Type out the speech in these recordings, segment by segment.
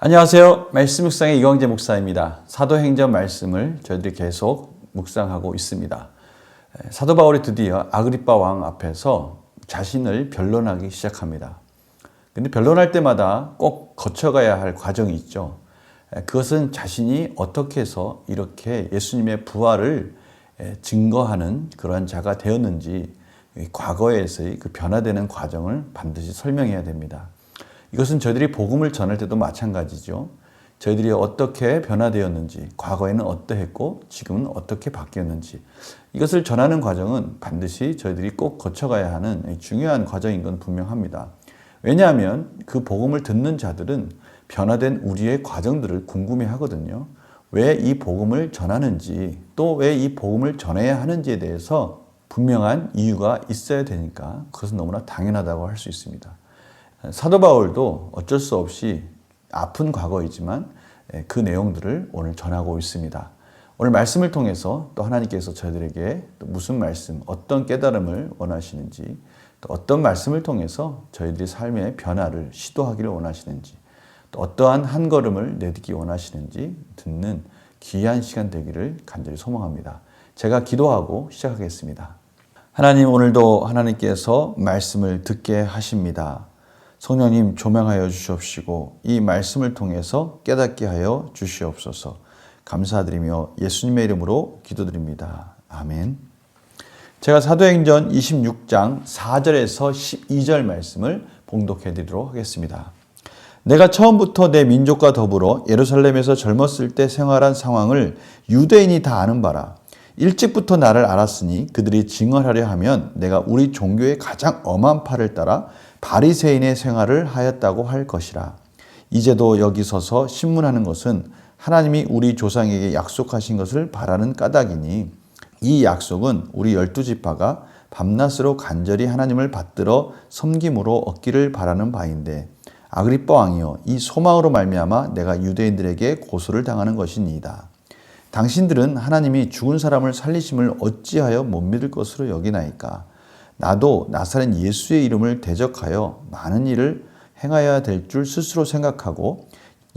안녕하세요. 말씀 묵상의 이광재 목사입니다. 사도행전 말씀을 저희들이 계속 묵상하고 있습니다. 사도 바울이 드디어 아그리빠 왕 앞에서 자신을 변론하기 시작합니다. 근데 변론할 때마다 꼭 거쳐가야 할 과정이 있죠. 그것은 자신이 어떻게 해서 이렇게 예수님의 부활을 증거하는 그러한 자가 되었는지 과거에서의 그 변화되는 과정을 반드시 설명해야 됩니다. 이것은 저희들이 복음을 전할 때도 마찬가지죠. 저희들이 어떻게 변화되었는지, 과거에는 어떠했고 지금은 어떻게 바뀌었는지 이것을 전하는 과정은 반드시 저희들이 꼭 거쳐가야 하는 중요한 과정인 건 분명합니다. 왜냐하면 그 복음을 듣는 자들은 변화된 우리의 과정들을 궁금해하거든요. 왜 이 복음을 전하는지, 또 왜 이 복음을 전해야 하는지에 대해서 분명한 이유가 있어야 되니까 그것은 너무나 당연하다고 할 수 있습니다. 사도 바울도 어쩔 수 없이 아픈 과거이지만 그 내용들을 오늘 전하고 있습니다. 오늘 말씀을 통해서 또 하나님께서 저희들에게 또 무슨 말씀, 어떤 깨달음을 원하시는지, 또 어떤 말씀을 통해서 저희들의 삶의 변화를 시도하기를 원하시는지, 또 어떠한 한 걸음을 내딛기 원하시는지 듣는 귀한 시간 되기를 간절히 소망합니다. 제가 기도하고 시작하겠습니다. 하나님, 오늘도 하나님께서 말씀을 듣게 하십니다. 성령님 조명하여 주시옵시고 이 말씀을 통해서 깨닫게 하여 주시옵소서. 감사드리며 예수님의 이름으로 기도드립니다. 아멘. 제가 사도행전 26장 4절에서 12절 말씀을 봉독해 드리도록 하겠습니다. 내가 처음부터 내 민족과 더불어 예루살렘에서 젊었을 때 생활한 상황을 유대인이 다 아는 바라. 일찍부터 나를 알았으니 그들이 증언하려 하면 내가 우리 종교의 가장 엄한 팔을 따라 바리새인의 생활을 하였다고 할 것이라. 이제도 여기 서서 신문하는 것은 하나님이 우리 조상에게 약속하신 것을 바라는 까닭이니 이 약속은 우리 12지파가 밤낮으로 간절히 하나님을 받들어 섬김으로 얻기를 바라는 바인데 아그리빠 왕이여 이 소망으로 말미암아 내가 유대인들에게 고소를 당하는 것이니이다. 당신들은 하나님이 죽은 사람을 살리심을 어찌하여 못 믿을 것으로 여기나이까. 나도 나사렛 예수의 이름을 대적하여 많은 일을 행하여야 될 줄 스스로 생각하고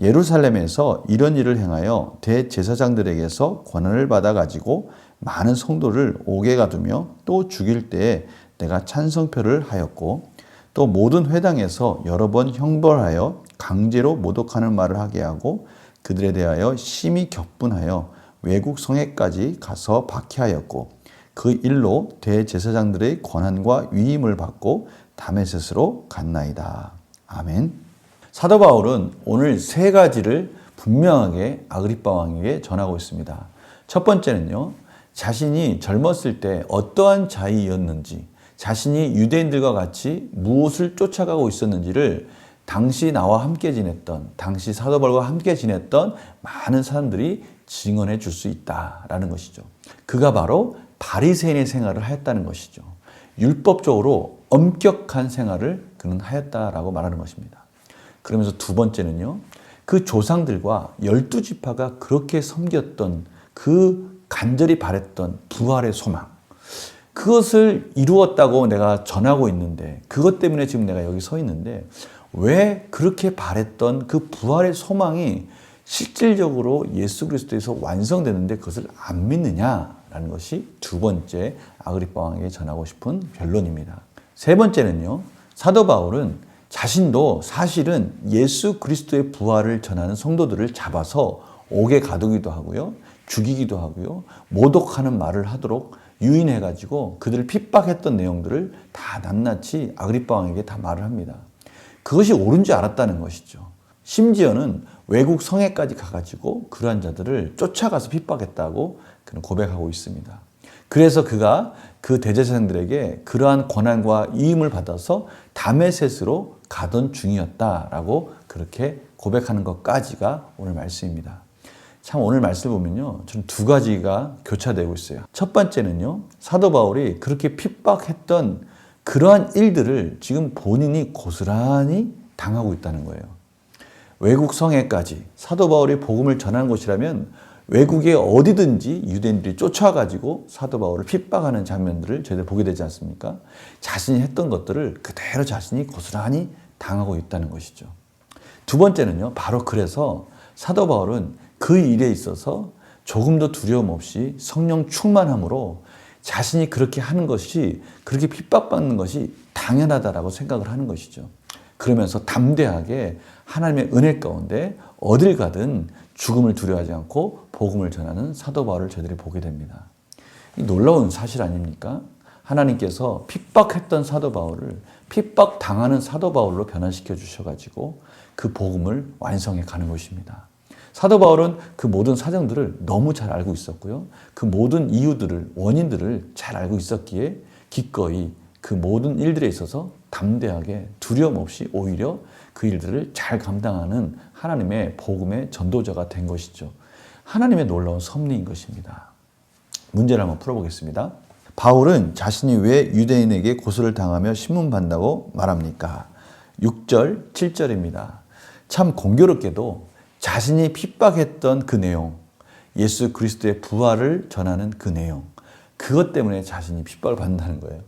예루살렘에서 이런 일을 행하여 대제사장들에게서 권한을 받아가지고 많은 성도를 옥에 가두며 또 죽일 때에 내가 찬성표를 하였고 또 모든 회당에서 여러 번 형벌하여 강제로 모독하는 말을 하게 하고 그들에 대하여 심히 격분하여 외국 성에까지 가서 박해하였고 그 일로 대제사장들의 권한과 위임을 받고 다메섹으로 갔나이다. 아멘. 사도 바울은 오늘 세 가지를 분명하게 아그리빠 왕에게 전하고 있습니다. 첫 번째는요, 자신이 젊었을 때 어떠한 자이였는지, 자신이 유대인들과 같이 무엇을 쫓아가고 있었는지를 당시 나와 함께 지냈던, 당시 사도 바울과 함께 지냈던 많은 사람들이 증언해 줄 수 있다라는 것이죠. 그가 바로 바리새인의 생활을 하였다는 것이죠. 율법적으로 엄격한 생활을 그는 하였다라고 말하는 것입니다. 그러면서 두 번째는요, 그 조상들과 12지파가 그렇게 섬겼던 그 간절히 바랬던 부활의 소망, 그것을 이루었다고 내가 전하고 있는데, 그것 때문에 지금 내가 여기 서 있는데 왜 그렇게 바랬던 그 부활의 소망이 실질적으로 예수 그리스도에서 완성되는데 그것을 안 믿느냐라는 것이 두 번째 아그리빠 왕에게 전하고 싶은 변론입니다. 세 번째는요, 사도 바울은 자신도 사실은 예수 그리스도의 부활을 전하는 성도들을 잡아서 옥에 가두기도 하고요, 죽이기도 하고요, 모독하는 말을 하도록 유인해가지고 그들을 핍박했던 내용들을 다 낱낱이 아그리빠 왕에게 다 말을 합니다. 그것이 옳은 줄 알았다는 것이죠. 심지어는 외국 성에까지 가가지고 그러한 자들을 쫓아가서 핍박했다고 그는 고백하고 있습니다. 그래서 그가 그 대제사장들에게 그러한 권한과 위임을 받아서 다메섹으로 가던 중이었다라고 그렇게 고백하는 것까지가 오늘 말씀입니다. 참 오늘 말씀을 보면요, 저는 두 가지가 교차되고 있어요. 첫 번째는요, 사도 바울이 그렇게 핍박했던 그러한 일들을 지금 본인이 고스란히 당하고 있다는 거예요. 외국 성에까지 사도 바울이 복음을 전하는 곳이라면 외국에 어디든지 유대인들이 쫓아가지고 사도 바울을 핍박하는 장면들을 저희들 보게 되지 않습니까? 자신이 했던 것들을 그대로 자신이 고스란히 당하고 있다는 것이죠. 두 번째는요, 바로 그래서 사도 바울은 그 일에 있어서 조금도 두려움 없이 성령 충만함으로 자신이 그렇게 하는 것이, 그렇게 핍박받는 것이 당연하다라고 생각을 하는 것이죠. 그러면서 담대하게 하나님의 은혜 가운데 어딜 가든 죽음을 두려워하지 않고 복음을 전하는 사도 바울을 저희들이 보게 됩니다. 이 놀라운 사실 아닙니까? 하나님께서 핍박했던 사도 바울을 핍박당하는 사도 바울로 변화시켜 주셔가지고 그 복음을 완성해 가는 것입니다. 사도 바울은 그 모든 사정들을 너무 잘 알고 있었고요. 그 모든 이유들을, 원인들을 잘 알고 있었기에 기꺼이 그 모든 일들에 있어서 담대하게 두려움 없이 오히려 그 일들을 잘 감당하는 하나님의 복음의 전도자가 된 것이죠. 하나님의 놀라운 섭리인 것입니다. 문제를 한번 풀어보겠습니다. 바울은 자신이 왜 유대인에게 고소를 당하며 신문받는다고 말합니까? 6절, 7절입니다. 참 공교롭게도 자신이 핍박했던 그 내용, 예수 그리스도의 부활을 전하는 그 내용, 그것 때문에 자신이 핍박을 받는다는 거예요.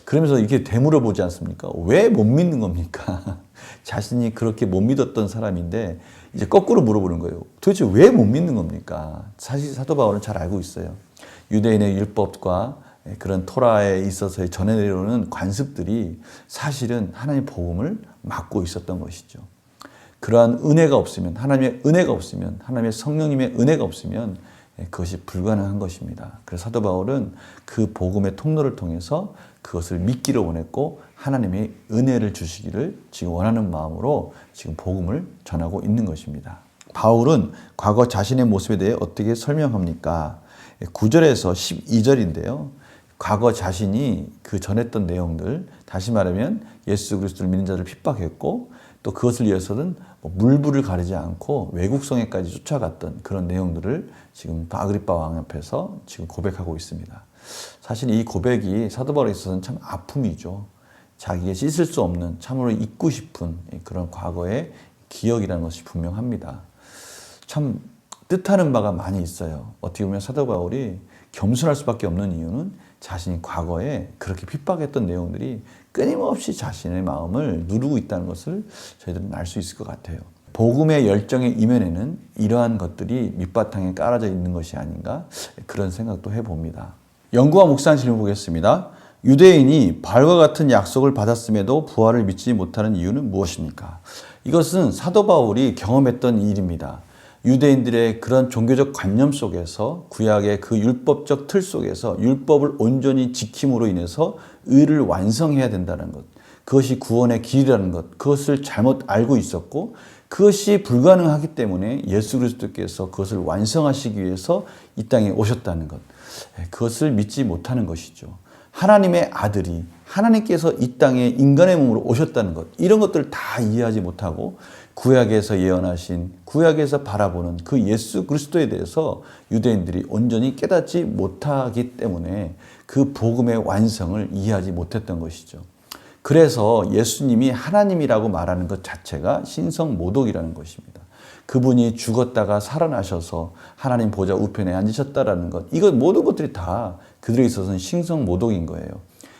그러면서 이렇게 되물어보지 않습니까? 왜 못 믿는 겁니까? 자신이 그렇게 못 믿었던 사람인데 이제 거꾸로 물어보는 거예요. 도대체 왜 못 믿는 겁니까? 사실 사도 바울은 잘 알고 있어요. 유대인의 율법과 그런 토라에 있어서의 전해 내려오는 관습들이 사실은 하나님의 복음을 막고 있었던 것이죠. 그러한 은혜가 없으면, 하나님의 은혜가 없으면, 하나님의 성령님의 은혜가 없으면 그것이 불가능한 것입니다. 그래서 사도 바울은 그 복음의 통로를 통해서 그것을 믿기를 원했고 하나님의 은혜를 주시기를 지금 원하는 마음으로 지금 복음을 전하고 있는 것입니다. 바울은 과거 자신의 모습에 대해 어떻게 설명합니까? 9절에서 12절인데요. 과거 자신이 그 전했던 내용들, 다시 말하면 예수 그리스도를 믿는 자를 핍박했고 또 그것을 위해서는 물불을 가리지 않고 외국 성에까지 쫓아갔던 그런 내용들을 지금 아그리빠 왕 앞에서 지금 고백하고 있습니다. 사실 이 고백이 사도 바울에 있어서는 참 아픔이죠. 자기가 씻을 수 없는, 참으로 잊고 싶은 그런 과거의 기억이라는 것이 분명합니다. 참 뜻하는 바가 많이 있어요. 어떻게 보면 사도 바울이 겸손할 수밖에 없는 이유는 자신이 과거에 그렇게 핍박했던 내용들이 끊임없이 자신의 마음을 누르고 있다는 것을 저희들은 알 수 있을 것 같아요. 복음의 열정의 이면에는 이러한 것들이 밑바탕에 깔아져 있는 것이 아닌가 그런 생각도 해봅니다. 연구와 묵상 질문 보겠습니다. 유대인이 바울과 같은 약속을 받았음에도 부활을 믿지 못하는 이유는 무엇입니까? 이것은 사도 바울이 경험했던 일입니다. 유대인들의 그런 종교적 관념 속에서 구약의 그 율법적 틀 속에서 율법을 온전히 지킴으로 인해서 의를 완성해야 된다는 것, 그것이 구원의 길이라는 것, 그것을 잘못 알고 있었고 그것이 불가능하기 때문에 예수 그리스도께서 그것을 완성하시기 위해서 이 땅에 오셨다는 것, 그것을 믿지 못하는 것이죠. 하나님의 아들이 하나님께서 이 땅에 인간의 몸으로 오셨다는 것, 이런 것들을 다 이해하지 못하고 구약에서 예언하신, 구약에서 바라보는 그 예수 그리스도에 대해서 유대인들이 온전히 깨닫지 못하기 때문에 그 복음의 완성을 이해하지 못했던 것이죠. 그래서 예수님이 하나님이라고 말하는 것 자체가 신성모독이라는 것입니다. 그분이 죽었다가 살아나셔서 하나님 보좌 우편에 앉으셨다라는 것, 이것 모든 것들이 다 그들에 있어서는 신성모독인 거예요.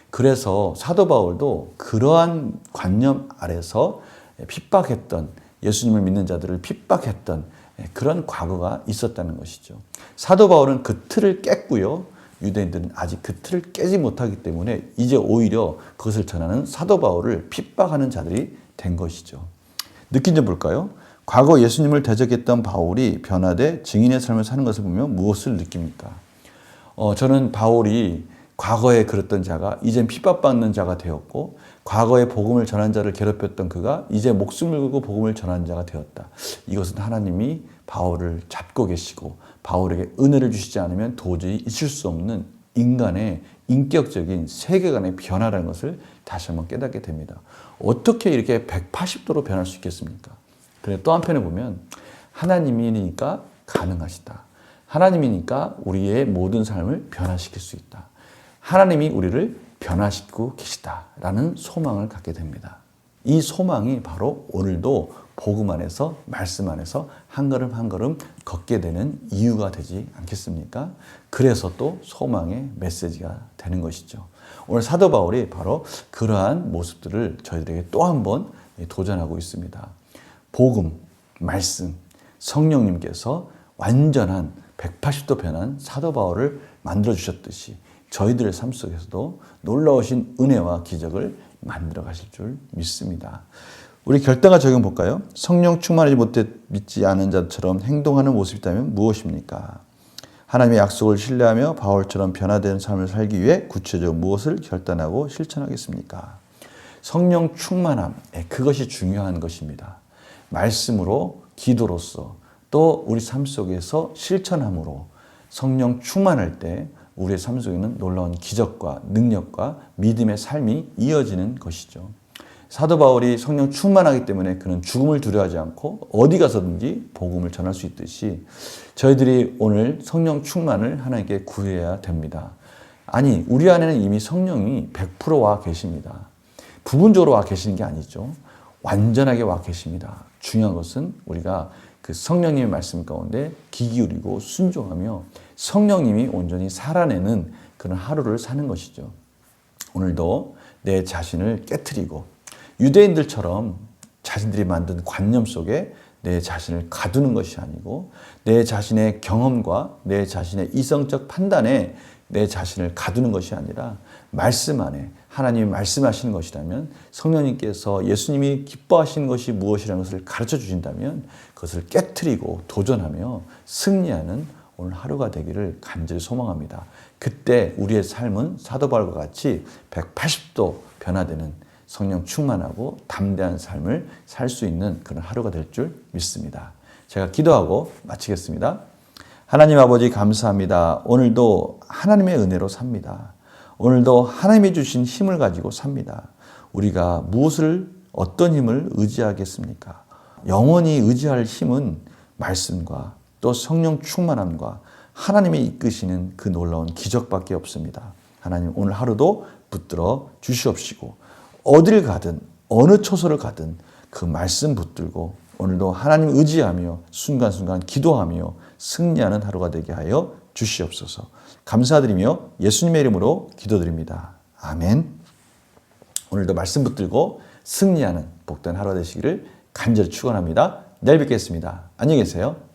그래서 사도 바울도 그러한 관념 아래서 핍박했던, 예수님을 믿는 자들을 핍박했던 그런 과거가 있었다는 것이죠. 사도 바울은 그 틀을 깼고요. 유대인들은 아직 그 틀을 깨지 못하기 때문에 이제 오히려 그것을 전하는 사도 바울을 핍박하는 자들이 된 것이죠. 느낀 점 볼까요? 과거 예수님을 대적했던 바울이 변화돼 증인의 삶을 사는 것을 보면 무엇을 느낍니까? 저는 바울이 과거에 그랬던 자가 이젠 핍박받는 자가 되었고, 과거에 복음을 전한 자를 괴롭혔던 그가 이제 목숨을 걸고 복음을 전한 자가 되었다. 이것은 하나님이 바울을 잡고 계시고 바울에게 은혜를 주시지 않으면 도저히 있을 수 없는 인간의 인격적인 세계관의 변화라는 것을 다시 한번 깨닫게 됩니다. 어떻게 이렇게 180도로 변할 수 있겠습니까? 그런데 또 한편에 보면 하나님이니까 가능하시다. 하나님이니까 우리의 모든 삶을 변화시킬 수 있다. 하나님이 우리를 변화시키고 계시다라는 소망을 갖게 됩니다. 이 소망이 바로 오늘도 복음 안에서, 말씀 안에서 한 걸음 한 걸음 걷게 되는 이유가 되지 않겠습니까? 그래서 또 소망의 메시지가 되는 것이죠. 오늘 사도 바울이 바로 그러한 모습들을 저희들에게 또 한 번 도전하고 있습니다. 복음, 말씀, 성령님께서 완전한 180도 변한 사도 바울을 만들어 주셨듯이 저희들의 삶 속에서도 놀라우신 은혜와 기적을 만들어 가실 줄 믿습니다. 우리 결단과 적용 볼까요? 성령 충만하지 못해 믿지 않은 자처럼 행동하는 모습이 있다면 무엇입니까? 하나님의 약속을 신뢰하며 바울처럼 변화되는 삶을 살기 위해 구체적으로 무엇을 결단하고 실천하겠습니까? 성령 충만함, 그것이 중요한 것입니다. 말씀으로, 기도로서, 또 우리 삶 속에서 실천함으로 성령 충만할 때 우리의 삶 속에는 놀라운 기적과 능력과 믿음의 삶이 이어지는 것이죠. 사도 바울이 성령 충만하기 때문에 그는 죽음을 두려워하지 않고 어디 가서든지 복음을 전할 수 있듯이 저희들이 오늘 성령 충만을 하나님께 구해야 됩니다. 아니, 우리 안에는 이미 성령이 100% 와 계십니다. 부분적으로 와 계시는 게 아니죠. 완전하게 와 계십니다. 중요한 것은 우리가 그 성령님의 말씀 가운데 귀 기울이고 순종하며 성령님이 온전히 살아내는 그런 하루를 사는 것이죠. 오늘도 내 자신을 깨트리고 유대인들처럼 자신들이 만든 관념 속에 내 자신을 가두는 것이 아니고 내 자신의 경험과 내 자신의 이성적 판단에 내 자신을 가두는 것이 아니라 말씀 안에 하나님이 말씀하시는 것이라면 성령님께서 예수님이 기뻐하시는 것이 무엇이라는 것을 가르쳐 주신다면 그것을 깨트리고 도전하며 승리하는 오늘 하루가 되기를 간절히 소망합니다. 그때 우리의 삶은 사도 바울과 같이 180도 변화되는 성령 충만하고 담대한 삶을 살 수 있는 그런 하루가 될 줄 믿습니다. 제가 기도하고 마치겠습니다. 하나님 아버지 감사합니다. 오늘도 하나님의 은혜로 삽니다. 오늘도 하나님이 주신 힘을 가지고 삽니다. 우리가 무엇을 어떤 힘을 의지하겠습니까? 영원히 의지할 힘은 말씀과 또 성령 충만함과 하나님이 이끄시는 그 놀라운 기적밖에 없습니다. 하나님 오늘 하루도 붙들어 주시옵시고 어딜 가든 어느 처소를 가든 그 말씀 붙들고 오늘도 하나님 의지하며 순간순간 기도하며 승리하는 하루가 되게 하여 주시옵소서. 감사드리며 예수님의 이름으로 기도드립니다. 아멘. 오늘도 말씀 붙들고 승리하는 복된 하루 되시기를 간절히 축원합니다. 내일 뵙겠습니다. 안녕히 계세요.